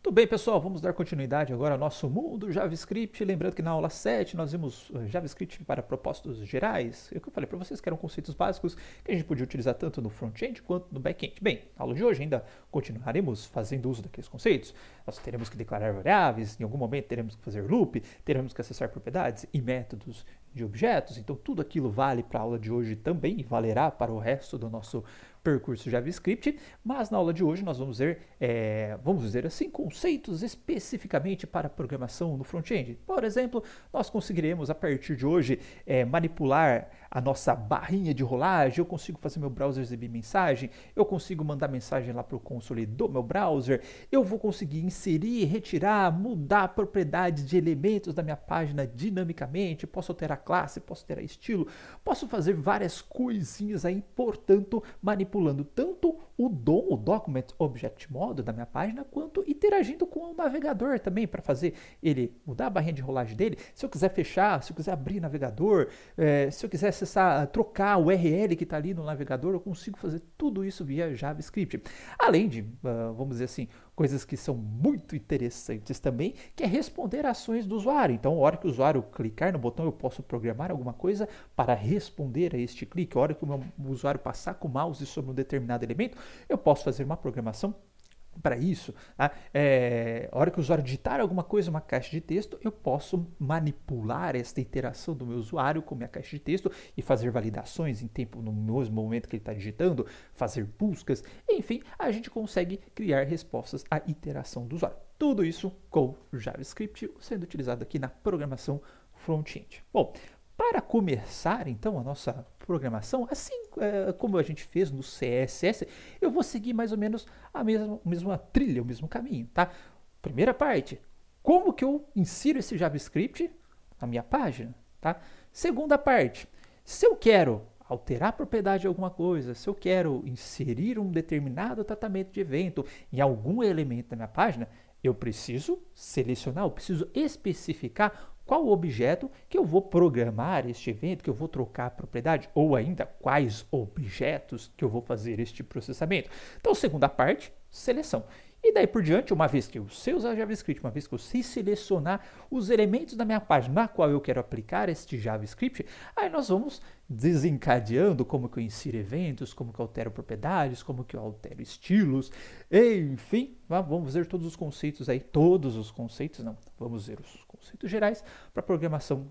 Muito bem, pessoal, vamos dar continuidade agora ao nosso mundo JavaScript. Lembrando que na aula 7 nós vimos JavaScript para propósitos gerais. É o que eu falei para vocês, que eram conceitos básicos que a gente podia utilizar tanto no front-end quanto no back-end. Bem, na aula de hoje ainda continuaremos fazendo uso daqueles conceitos. Nós teremos que declarar variáveis, em algum momento teremos que fazer loop, teremos que acessar propriedades e métodos de objetos. Então tudo aquilo vale para a aula de hoje também e valerá para o resto do nosso percurso JavaScript, mas na aula de hoje nós vamos ver assim, conceitos especificamente para programação no front-end. Por exemplo, nós conseguiremos a partir de hoje manipular a nossa barrinha de rolagem, eu consigo fazer meu browser exibir mensagem, eu consigo mandar mensagem lá para o console do meu browser, eu vou conseguir inserir, retirar, mudar propriedades de elementos da minha página dinamicamente, posso alterar classe, posso alterar estilo, posso fazer várias coisinhas aí, portanto, manipulando tanto o DOM, o Document Object Model da minha página, quanto interagindo com o navegador também, para fazer ele mudar a barrinha de rolagem dele. Se eu quiser fechar, se eu quiser abrir navegador, se eu quiser acessar, trocar o URL que está ali no navegador, eu consigo fazer tudo isso via JavaScript. Além de, vamos dizer assim, coisas que são muito interessantes também, que é responder ações do usuário. Então, a hora que o usuário clicar no botão, eu posso programar alguma coisa para responder a este clique. A hora que o usuário passar com o mouse sobre um determinado elemento, eu posso fazer uma programação para isso. Tá? A hora que o usuário digitar alguma coisa, uma caixa de texto, eu posso manipular esta interação do meu usuário com a minha caixa de texto e fazer validações em tempo, no mesmo momento que ele está digitando, fazer buscas, enfim, a gente consegue criar respostas à interação do usuário. Tudo isso com JavaScript sendo utilizado aqui na programação front-end. Bom, para começar então a nossa programação, assim como a gente fez no CSS, eu vou seguir mais ou menos a mesma trilha, o mesmo caminho, tá? Primeira parte, como que eu insiro esse JavaScript na minha página, tá? Segunda parte, se eu quero alterar a propriedade de alguma coisa, se eu quero inserir um determinado tratamento de evento em algum elemento da minha página, eu preciso selecionar, eu preciso especificar qual o objeto que eu vou programar este evento, que eu vou trocar a propriedade, ou ainda quais objetos que eu vou fazer este processamento. Então, segunda parte, seleção. E daí por diante, uma vez que eu sei usar JavaScript, uma vez que eu sei selecionar os elementos da minha página na qual eu quero aplicar este JavaScript, aí nós vamos desencadeando como que eu insiro eventos, como que eu altero propriedades, como que eu altero estilos, enfim, vamos ver todos os conceitos aí, vamos ver os conceitos gerais para programação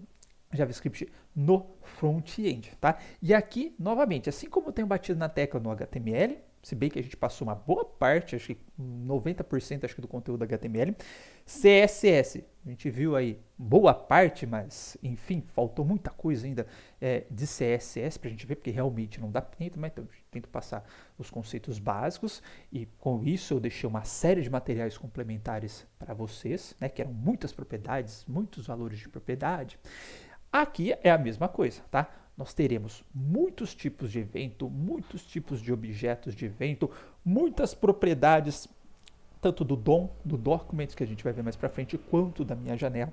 JavaScript no front-end, tá? E aqui, novamente, assim como eu tenho batido na tecla no HTML, se bem que a gente passou uma boa parte, acho que 90% acho que do conteúdo HTML, CSS, a gente viu aí boa parte, mas enfim, faltou muita coisa ainda de CSS para a gente ver, porque realmente não dá tempo, mas então eu tento passar os conceitos básicos e com isso eu deixei uma série de materiais complementares para vocês, né, que eram muitas propriedades, muitos valores de propriedade. Aqui é a mesma coisa, tá? Nós teremos muitos tipos de evento, muitos tipos de objetos de evento, muitas propriedades, tanto do DOM, do Document, que a gente vai ver mais para frente, quanto da minha janela.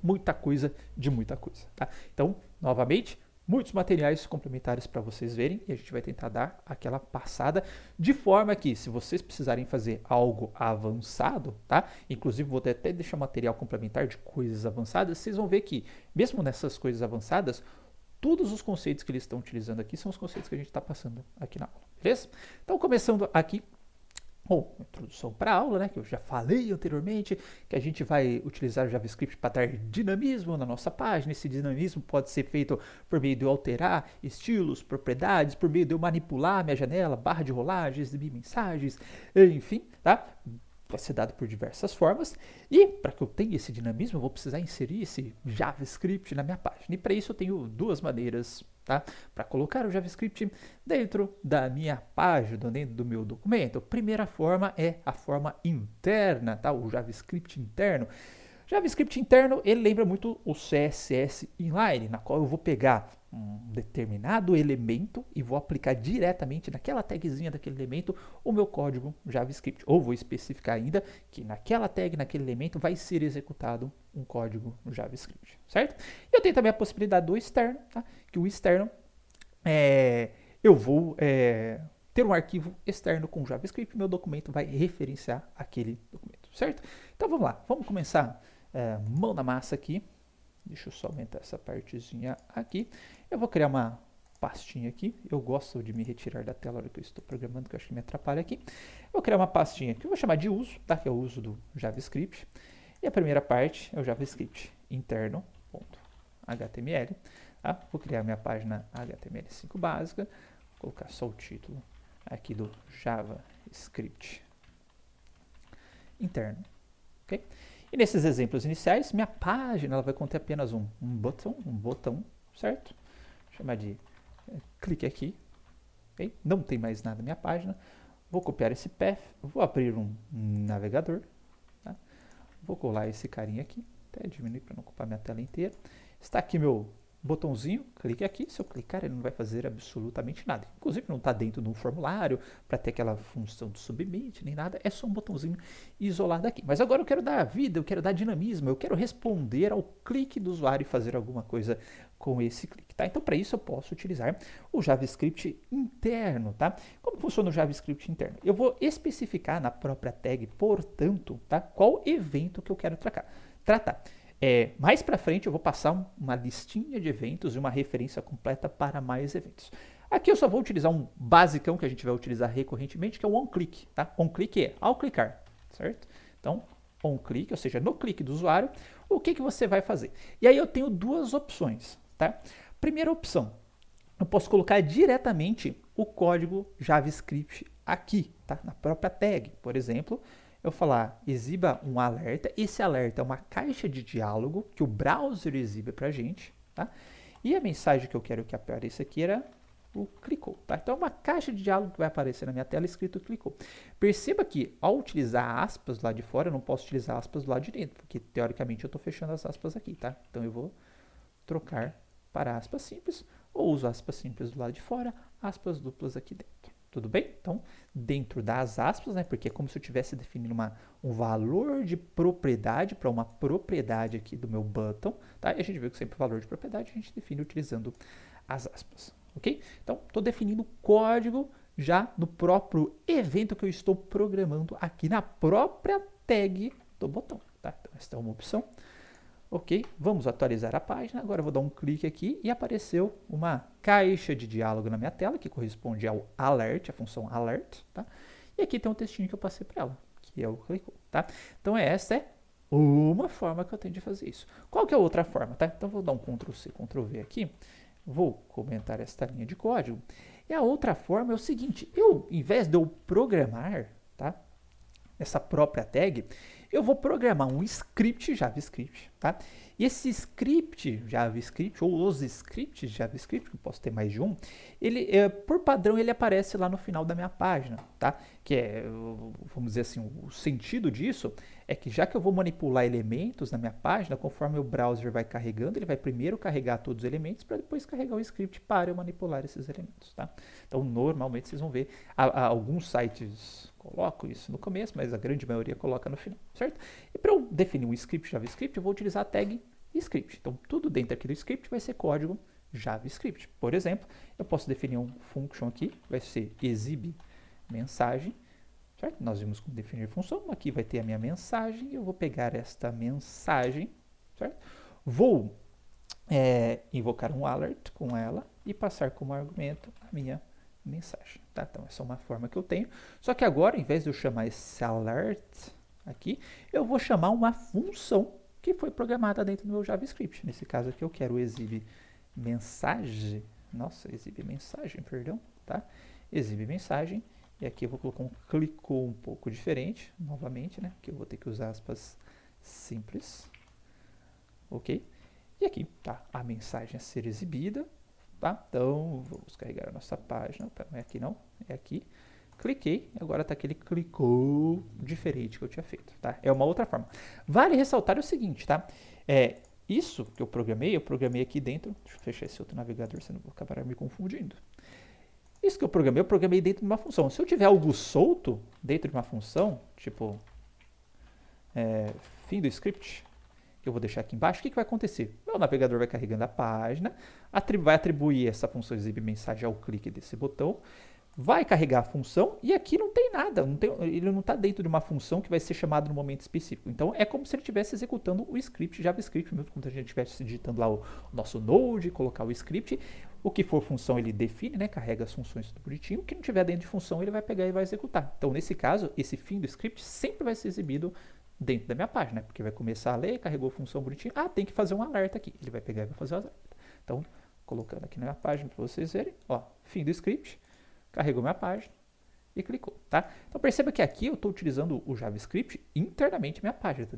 Muita coisa de muita coisa, tá? Então, novamente, muitos materiais complementares para vocês verem e a gente vai tentar dar aquela passada de forma que, se vocês precisarem fazer algo avançado, tá? Inclusive, vou até deixar material complementar de coisas avançadas, vocês vão ver que, mesmo nessas coisas avançadas, todos os conceitos que eles estão utilizando aqui são os conceitos que a gente está passando aqui na aula, beleza? Então, começando aqui com introdução para a aula, né, que eu já falei anteriormente, que a gente vai utilizar o JavaScript para dar dinamismo na nossa página. Esse dinamismo pode ser feito por meio de eu alterar estilos, propriedades, por meio de eu manipular minha janela, barra de rolagem, exibir mensagens, enfim, tá? Vai ser dado por diversas formas e para que eu tenha esse dinamismo eu vou precisar inserir esse JavaScript na minha página e para isso eu tenho duas maneiras, tá? Para colocar o JavaScript dentro da minha página, dentro do meu documento. A primeira forma é a forma interna, tá? O JavaScript interno. JavaScript interno, ele lembra muito o CSS inline, na qual eu vou pegar um determinado elemento e vou aplicar diretamente naquela tagzinha daquele elemento o meu código JavaScript. Ou vou especificar ainda que naquela tag, naquele elemento, vai ser executado um código JavaScript, certo? E eu tenho também a possibilidade do externo, tá? Que o externo, eu vou ter um arquivo externo com JavaScript, meu documento vai referenciar aquele documento. certo? Então vamos lá, vamos começar mão na massa aqui. Deixa eu só aumentar essa partezinha aqui. Eu vou criar uma pastinha aqui. Eu gosto de me retirar da tela na hora que eu estou programando, que eu acho que me atrapalha aqui. Eu vou criar uma pastinha que eu vou chamar de uso, tá? Que é o uso do JavaScript. E a primeira parte é o JavaScript interno.html. Tá? Vou criar minha página HTML5 básica. Vou colocar só o título aqui do JavaScript interno. Ok? E nesses exemplos iniciais, minha página ela vai conter apenas um botão, certo? Vou chamar de clique aqui. Okay? Não tem mais nada na minha página. Vou copiar esse path, vou abrir um navegador. Tá? Vou colar esse carinha aqui, até diminuir para não ocupar minha tela inteira. Está aqui meu botãozinho, clique aqui. Se eu clicar, ele não vai fazer absolutamente nada. Inclusive, não está dentro de um formulário para ter aquela função de submit, nem nada. É só um botãozinho isolado aqui. Mas agora eu quero dar vida, eu quero dar dinamismo, eu quero responder ao clique do usuário e fazer alguma coisa com esse clique. Tá? Então, para isso, eu posso utilizar o JavaScript interno. Tá? Como funciona o JavaScript interno? Eu vou especificar na própria tag, portanto, tá? Qual evento que eu quero tratar. Mais para frente eu vou passar uma listinha de eventos e uma referência completa para mais eventos. Aqui eu só vou utilizar um basicão que a gente vai utilizar recorrentemente, que é o onClick. Tá? OnClick é ao clicar, certo? Então, onClick, ou seja, no clique do usuário, o que você vai fazer? E aí eu tenho duas opções. Tá? Primeira opção, eu posso colocar diretamente o código JavaScript aqui, tá? Na própria tag. Por exemplo, eu falar, exiba um alerta. Esse alerta é uma caixa de diálogo que o browser exibe para a gente. Tá? E a mensagem que eu quero que apareça aqui era o clicou. Tá? Então, é uma caixa de diálogo que vai aparecer na minha tela escrito clicou. Perceba que, ao utilizar aspas do lado de fora, eu não posso utilizar aspas do lado de dentro, porque, teoricamente, eu estou fechando as aspas aqui. Tá? Então, eu vou trocar para aspas simples, ou uso aspas simples do lado de fora, aspas duplas aqui dentro. Tudo bem? Então, dentro das aspas, né, porque é como se eu estivesse definindo um valor de propriedade para uma propriedade aqui do meu button, tá? E a gente viu que sempre o valor de propriedade a gente define utilizando as aspas, ok? Então, estou definindo o código já no próprio evento que eu estou programando aqui na própria tag do botão, tá? Então, esta é uma opção. Ok, vamos atualizar a página. Agora eu vou dar um clique aqui e apareceu uma caixa de diálogo na minha tela, que corresponde ao alert, a função alert, tá? E aqui tem um textinho que eu passei para ela, que é o clicou, tá? Então essa é uma forma que eu tenho de fazer isso. Qual que é a outra forma, tá? Então vou dar um Ctrl+C, Ctrl+V aqui, vou comentar esta linha de código. E a outra forma é o seguinte, em vez de eu programar, tá? Essa própria tag, eu vou programar um script JavaScript, tá? E esse script JavaScript, ou os scripts JavaScript, que eu posso ter mais de um, ele, por padrão, ele aparece lá no final da minha página, tá? Que é, vamos dizer assim, o sentido disso é que já que eu vou manipular elementos na minha página, conforme o browser vai carregando, ele vai primeiro carregar todos os elementos para depois carregar o script para eu manipular esses elementos, tá? Então, normalmente, vocês vão ver, alguns sites colocam isso no começo, mas a grande maioria coloca no final, certo? E para eu definir um script JavaScript, eu vou utilizar a tag script. Então, tudo dentro aqui do script vai ser código JavaScript. Por exemplo, eu posso definir um function aqui, vai ser exibe mensagem, certo? Nós vimos como definir função, aqui vai ter a minha mensagem, eu vou pegar esta mensagem, certo? Vou invocar um alert com ela e passar como argumento a minha mensagem, tá? Então, essa é uma forma que eu tenho. Só que agora, em vez de eu chamar esse alert aqui, eu vou chamar uma função que foi programada dentro do meu JavaScript. Nesse caso aqui, eu quero exibe mensagem. Nossa, exibe mensagem, perdão, tá? Exibe mensagem. E aqui eu vou colocar um clicou um pouco diferente, novamente, né? Que eu vou ter que usar aspas simples. Ok? E aqui, tá? A mensagem a ser exibida. Tá? Então, vamos carregar a nossa página. Não é aqui não, é aqui. Cliquei, agora está aquele clicou diferente que eu tinha feito. Tá? É uma outra forma. Vale ressaltar o seguinte, tá? Isso que eu programei aqui dentro. Deixa eu fechar esse outro navegador, senão eu vou acabar me confundindo. Isso que eu programei dentro de uma função. Se eu tiver algo solto dentro de uma função, tipo fim do script, que eu vou deixar aqui embaixo, o que vai acontecer? Meu navegador vai carregando a página, vai atribuir essa função exibe mensagem ao clique desse botão, vai carregar a função e aqui não tem nada, ele não está dentro de uma função que vai ser chamada no momento específico. Então é como se ele estivesse executando o script JavaScript, mesmo como se a gente estivesse digitando lá o nosso Node, colocar o script. O que for função ele define, né, carrega as funções tudo bonitinho. O que não tiver dentro de função ele vai pegar e vai executar. Então nesse caso, esse fim do script sempre vai ser exibido dentro da minha página, né, porque vai começar a ler, carregou a função bonitinho. Ah, tem que fazer um alerta aqui. Ele vai pegar e vai fazer o alerta. Então, colocando aqui na minha página para vocês verem, ó, fim do script. Carregou minha página e clicou, tá? Então perceba que aqui eu estou utilizando o JavaScript internamente minha página, está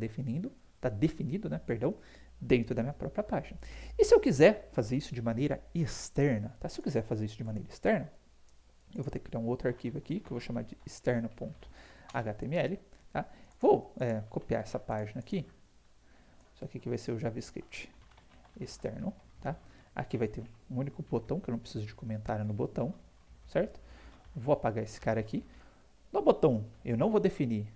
definido, né, perdão, dentro da minha própria página. E se eu quiser fazer isso de maneira externa, tá? Se eu quiser fazer isso de maneira externa, eu vou ter que criar um outro arquivo aqui, que eu vou chamar de externo.html, tá? Vou copiar essa página aqui, isso aqui que vai ser o JavaScript externo, tá? Aqui vai ter um único botão, que eu não preciso de comentário no botão, certo? Vou apagar esse cara aqui. No botão, eu não vou definir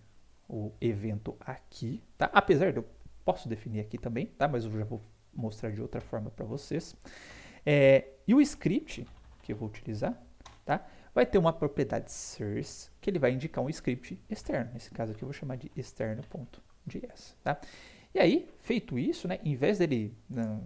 o evento aqui, tá? Apesar de eu posso definir aqui também, tá? Mas eu já vou mostrar de outra forma para vocês. E o script que eu vou utilizar, tá? Vai ter uma propriedade source que ele vai indicar um script externo. Nesse caso aqui eu vou chamar de externo.js, tá? E aí, feito isso, né, em vez dele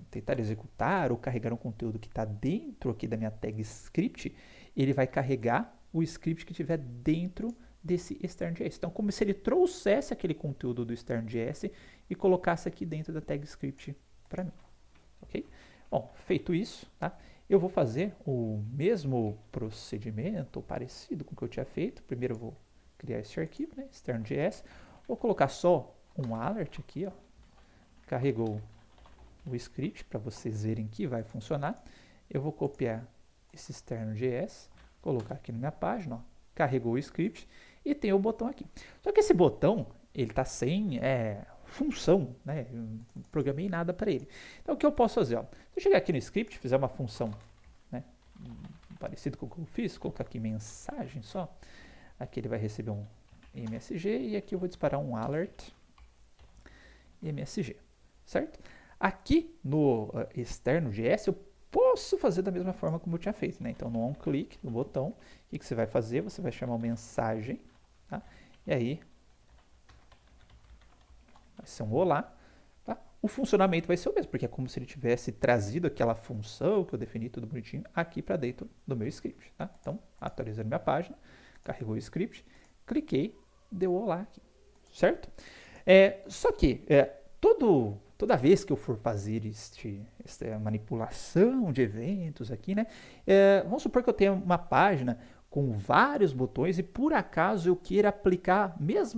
tentar executar ou carregar um conteúdo que está dentro aqui da minha tag script, ele vai carregar o script que estiver dentro desse extern.js. Então, como se ele trouxesse aquele conteúdo do extern.js e colocasse aqui dentro da tag script para mim. Ok? Bom, feito isso, tá? Eu vou fazer o mesmo procedimento, parecido com o que eu tinha feito. Primeiro eu vou criar esse arquivo, né, extern.js. Vou colocar só um alert aqui, ó. Carregou o script para vocês verem que vai funcionar. Eu vou copiar esse externo.js, colocar aqui na minha página, ó, carregou o script e tem o botão aqui. Só que esse botão, ele está sem função, né? Eu não programei nada para ele. Então o que eu posso fazer? Ó, se eu chegar aqui no script, fizer uma função, né, parecido com o que eu fiz, colocar aqui mensagem só, aqui ele vai receber um MSG e aqui eu vou disparar um alert MSG, certo? Aqui no externo.js eu posso fazer da mesma forma como eu tinha feito, né? Então, no on-click, no botão, o que você vai fazer? Você vai chamar uma mensagem, tá? E aí, vai ser um olá, tá? O funcionamento vai ser o mesmo, porque é como se ele tivesse trazido aquela função que eu defini tudo bonitinho aqui para dentro do meu script, tá? Então, atualizando minha página, carregou o script, cliquei, deu olá aqui, certo? Só que, toda vez que eu for fazer esta manipulação de eventos aqui, né? Vamos supor que eu tenha uma página com vários botões e por acaso eu queira aplicar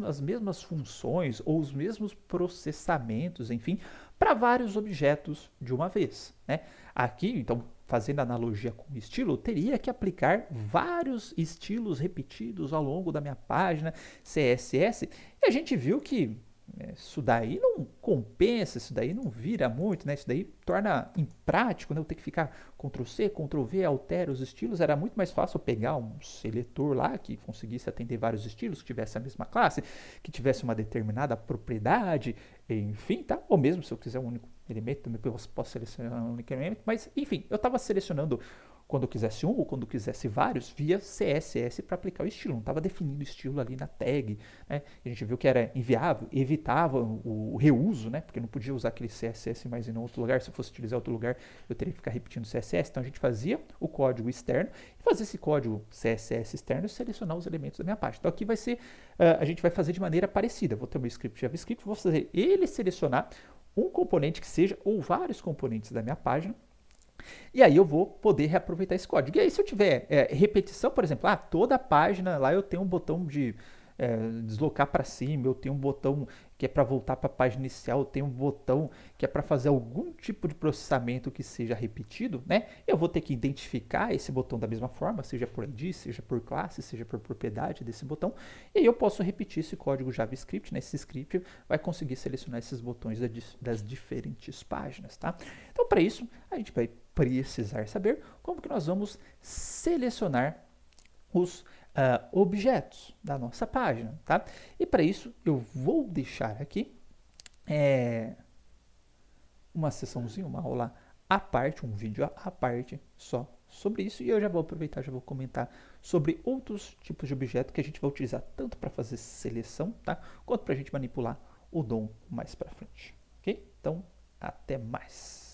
as mesmas funções ou os mesmos processamentos, enfim, para vários objetos de uma vez, né? Aqui, então, fazendo analogia com o estilo, eu teria que aplicar vários estilos repetidos ao longo da minha página CSS e a gente viu que isso daí não compensa, isso daí não vira muito, né? Isso daí torna imprático, né? Eu ter que ficar Ctrl+C, Ctrl+V, altera os estilos. Era muito mais fácil eu pegar um seletor lá que conseguisse atender vários estilos, que tivesse a mesma classe, que tivesse uma determinada propriedade, enfim, tá? Ou mesmo se eu quiser um único elemento, também eu posso selecionar um único elemento, mas enfim, eu estava selecionando quando eu quisesse um ou quando eu quisesse vários, via CSS para aplicar o estilo. Não estava definindo o estilo ali na tag, né? A gente viu que era inviável, evitava o reuso, né? Porque não podia usar aquele CSS mais em outro lugar. Se eu fosse utilizar outro lugar, eu teria que ficar repetindo CSS. Então a gente fazia o código externo e fazia esse código CSS externo e selecionar os elementos da minha página. Então aqui vai ser, a gente vai fazer de maneira parecida. Vou ter o meu script JavaScript, vou fazer ele selecionar um componente que seja ou vários componentes da minha página. E aí eu vou poder reaproveitar esse código. E aí se eu tiver repetição, por exemplo, toda a página lá eu tenho um botão de deslocar para cima, eu tenho um botão que é para voltar para a página inicial, eu tenho um botão que é para fazer algum tipo de processamento que seja repetido, né? Eu vou ter que identificar esse botão da mesma forma, seja por ID, seja por classe, seja por propriedade desse botão, e aí eu posso repetir esse código JavaScript, né? Esse script vai conseguir selecionar esses botões das diferentes páginas, tá? Então, para isso, a gente vai precisar saber como que nós vamos selecionar os objetos da nossa página, tá? E para isso eu vou deixar aqui uma sessãozinha, uma aula à parte, um vídeo à parte só sobre isso e eu já vou aproveitar, já vou comentar sobre outros tipos de objeto que a gente vai utilizar tanto para fazer seleção, tá? Quanto para a gente manipular o DOM mais para frente, ok? Então, até mais!